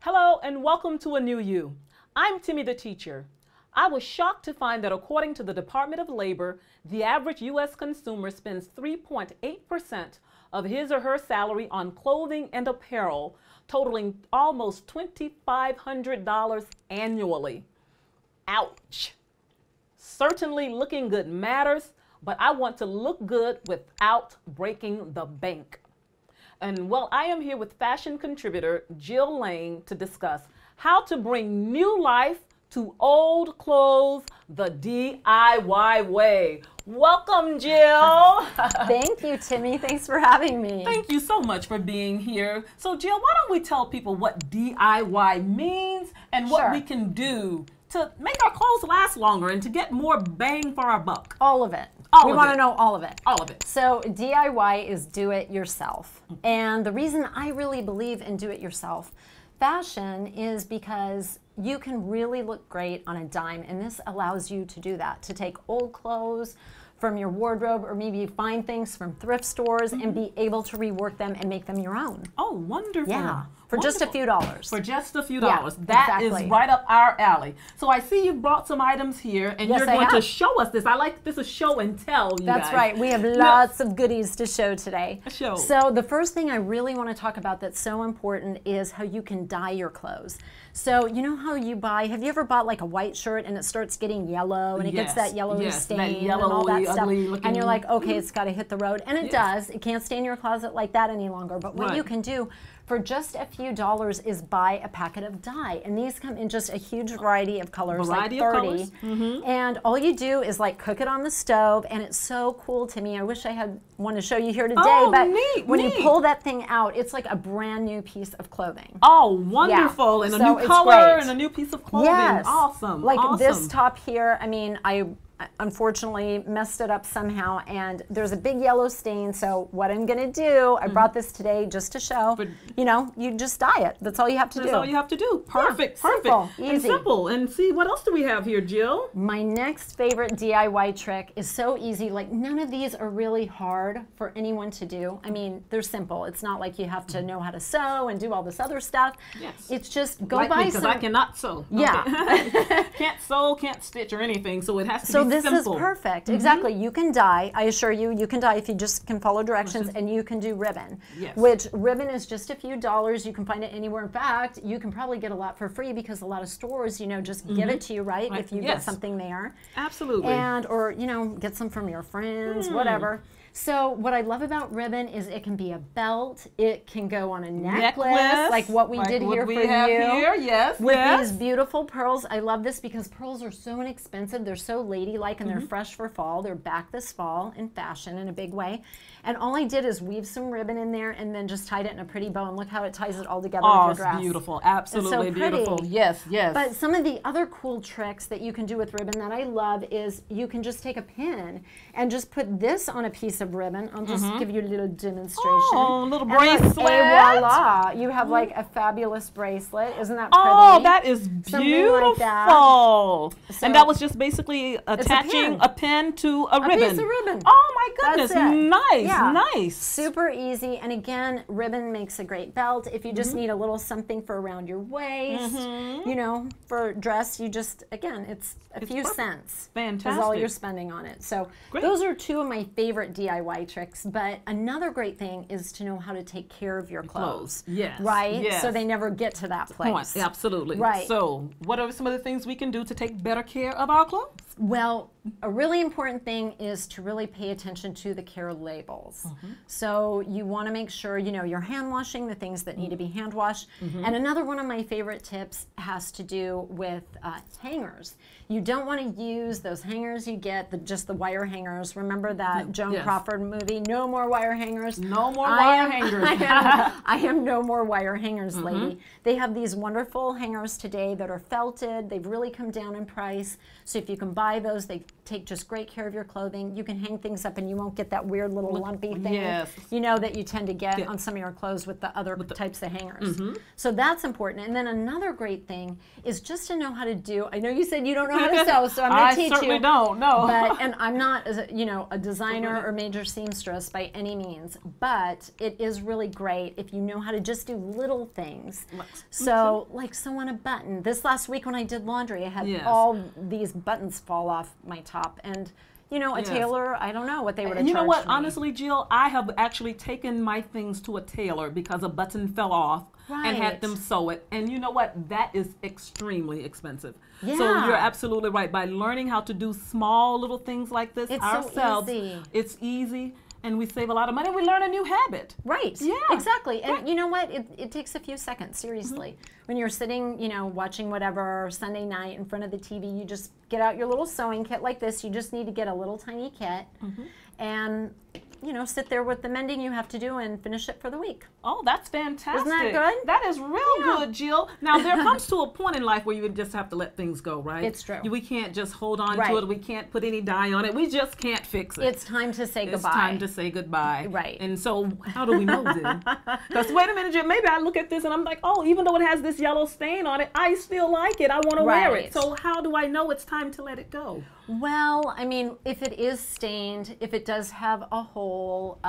Hello and welcome to A New You. I'm Timmy the teacher. I was shocked to find that according to the Department of Labor, the average U.S. consumer spends 3.8% of his or her salary on clothing and apparel, totaling almost $2,500 annually. Ouch. Certainly looking good matters, but I want to look good without breaking the bank. And well, I am here with fashion contributor Jill Lane to discuss how to bring new life to old clothes the DIY way. Welcome, Jill. Thank you, Timmy. Thanks for having me. Thank you so much for being here. So, Jill, why don't we tell people what DIY means and what we can do to make our clothes last longer and to get more bang for our buck? All of it. We want to know all of it. All of it. So DIY is do it yourself. And the reason I really believe in do it yourself fashion is because you can really look great on a dime, and this allows you to do that, to take old clothes from your wardrobe, or maybe you find things from thrift stores and be able to rework them and make them your own. Oh, wonderful. Yeah, for just a few dollars. For just a few dollars. Yeah, that exactly. is right up our alley. So I see you brought some items here, and you're going to show us this. I like this is show and tell, you guys. That's right. We have lots of goodies to show today. Show. So the first thing I really want to talk about that's so important is how you can dye your clothes. So you know how you buy, have you ever bought like a white shirt and it starts getting yellow and it gets that yellowy stain and all that stuff, and you're like, okay, it's got to hit the road, and it does. It can't stay in your closet like that any longer, but what you can do for just a few dollars is buy a packet of dye, and these come in just a huge variety of colors, like 30. And all you do is like cook it on the stove, and it's so cool, Timmy. I wish I had one to show you here today, but when you pull that thing out, it's like a brand new piece of clothing. Oh, wonderful. And a new color and a new piece of clothing. Yes. Awesome. Like this top here, I mean, I unfortunately messed it up somehow, and there's a big yellow stain. So what I'm gonna do, I brought this today just to show, you know, you just dye it. That's all you have to do. That's all you have to do. Perfect, perfect. Simple, easy. And simple. And see, what else do we have here, Jill? My next favorite DIY trick is so easy. Like, none of these are really hard for anyone to do. I mean, they're simple. It's not like you have to know how to sew and do all this other stuff. Yes. It's just go like buy me, some. because I cannot sew. Yeah. Okay. Can't sew, can't stitch or anything, so it has to be simple. So this is perfect. Exactly. You can dye. I assure you, you can dye if you just can follow directions, and you can do ribbon. Yes. Which ribbon is just a few dollars. You can find it anywhere. In fact, you can probably get a lot for free because a lot of stores, you know, just give it to you, right? If you get something there. Absolutely. And, or, you know, get some from your friends, whatever. So what I love about ribbon is it can be a belt, it can go on a necklace like what we did here for you. Yes, with these beautiful pearls. I love this because pearls are so inexpensive. They're so ladylike, and they're fresh for fall. They're back this fall in fashion in a big way. And all I did is weave some ribbon in there and then just tied it in a pretty bow, and look how it ties it all together with your dress. Oh, it's beautiful. Absolutely it's so beautiful. Pretty. Yes, yes. But some of the other cool tricks that you can do with ribbon that I love is you can just take a pin and just put this on a piece of ribbon. I'll just give you a little demonstration. Oh, a little bracelet. Et voila. You have like a fabulous bracelet. Isn't that pretty? Oh, that is beautiful. Like that. So, and that was just basically attaching a pin to a ribbon. A piece of ribbon. Oh my goodness. Nice, nice. Super easy. And again, ribbon makes a great belt. If you just need a little something for around your waist, you know, for dress, you just, again, it's a few cents. Fantastic. Is all you're spending on it. So those are two of my favorite DIY tricks. But another great thing is to know how to take care of your clothes. Yes. Right? Yes. So they never get to that place. Absolutely. Right. So what are some of the things we can do to take better care of our clothes? Well, a really important thing is to really pay attention to the care labels. So you want to make sure, you know, you're hand washing the things that need to be hand washed. And another one of my favorite tips has to do with hangers. You don't want to use those hangers you get, just the wire hangers. Remember that Joan Crawford movie, No More Wire Hangers? No more wire hangers. I am no more wire hangers, lady. They have these wonderful hangers today that are felted. They've really come down in price. So if you can buy buy those. They take just great care of your clothing. You can hang things up and you won't get that weird little lumpy thing, you know, that you tend to get on some of your clothes with the other types of hangers. So that's important. And then another great thing is just to know how to do, I know you said you don't know how to sew, so I'm going to teach you. I certainly don't, no. And I'm not, you know, a designer or major seamstress by any means, but it is really great if you know how to just do little things. So, like sew on a button. This last week when I did laundry, I had all these buttons fall off my top. And, you know, a tailor, I don't know what they would have charged me. You know what, honestly, Jill, I have actually taken my things to a tailor because a button fell off and had them sew it. And you know what, that is extremely expensive. So you're absolutely right. By learning how to do small little things like this ourselves, it's easy. And we save a lot of money. We learn a new habit. Right. Yeah. Exactly. And you know what? It takes a few seconds, seriously. When you're sitting, you know, watching whatever Sunday night in front of the TV, you just get out your little sewing kit like this. You just need to get a little tiny kit and, you know, sit there with the mending you have to do and finish it for the week. Oh, that's fantastic. Isn't that good? That is real good, Jill. Now, there comes to a point in life where you just have to let things go, right? It's true. We can't just hold on to it. We can't put any dye on it. We just can't fix it. It's time to say goodbye. It's time to say goodbye. Right. And so how do we know then? Because wait a minute, Jill, maybe I look at this and I'm like, oh, even though it has this yellow stain on it, I still like it. I want to wear it. So how do I know it's time to let it go? Well, I mean, if it is stained, if it does have a hole,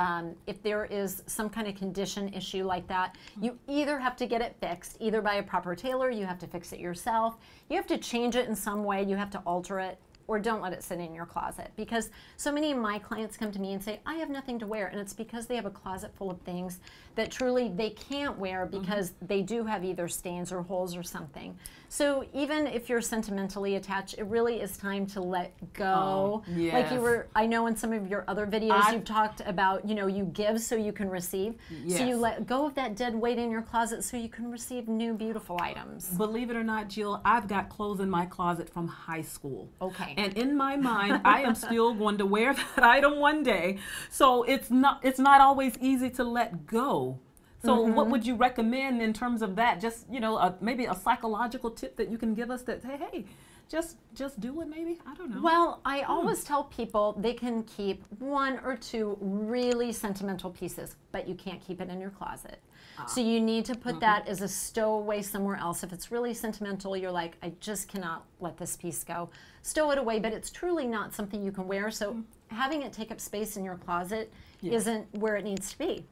if there is some kind of condition issue like that, you either have to get it fixed, either by a proper tailor, you have to fix it yourself, you have to change it in some way, you have to alter it, or don't let it sit in your closet. Because so many of my clients come to me and say, I have nothing to wear, and it's because they have a closet full of things that truly they can't wear because they do have either stains or holes or something. So even if you're sentimentally attached, it really is time to let go. Like you were, I know in some of your other videos you've talked about, you know, you give so you can receive. So you let go of that dead weight in your closet so you can receive new beautiful items. Believe it or not, Jill, I've got clothes in my closet from high school. Okay. And in my mind, I am still going to wear that item one day. So it's not always easy to let go. So what would you recommend in terms of that? Just, you know, maybe a psychological tip that you can give us that, hey, just do it maybe? I don't know. Well, I always tell people they can keep 1 or 2 really sentimental pieces, but you can't keep it in your closet. So you need to put that as a stowaway somewhere else. If it's really sentimental, you're like, I just cannot let this piece go. Stow it away, but it's truly not something you can wear. So having it take up space in your closet isn't where it needs to be.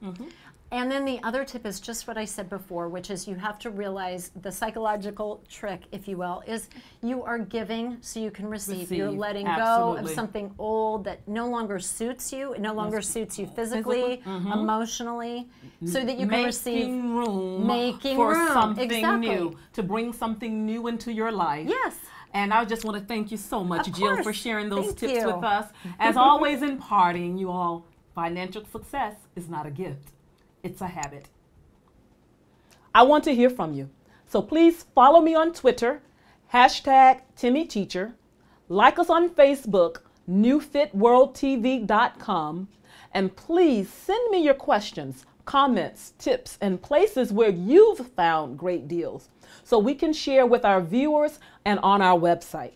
And then the other tip is just what I said before, which is you have to realize the psychological trick, if you will, is you are giving so you can receive. You're letting go of something old that no longer suits you. It no longer suits you physically, emotionally, so that you can receive. Making room for something new, to bring something new into your life. Yes. And I just want to thank you so much, Jill, for sharing those tips with us. As always, imparting you all, financial success is not a gift. It's a habit. I want to hear from you. So please follow me on Twitter, #TimmyTeacher. Like us on Facebook, newfitworldtv.com. And please send me your questions, comments, tips, and places where you've found great deals so we can share with our viewers and on our website.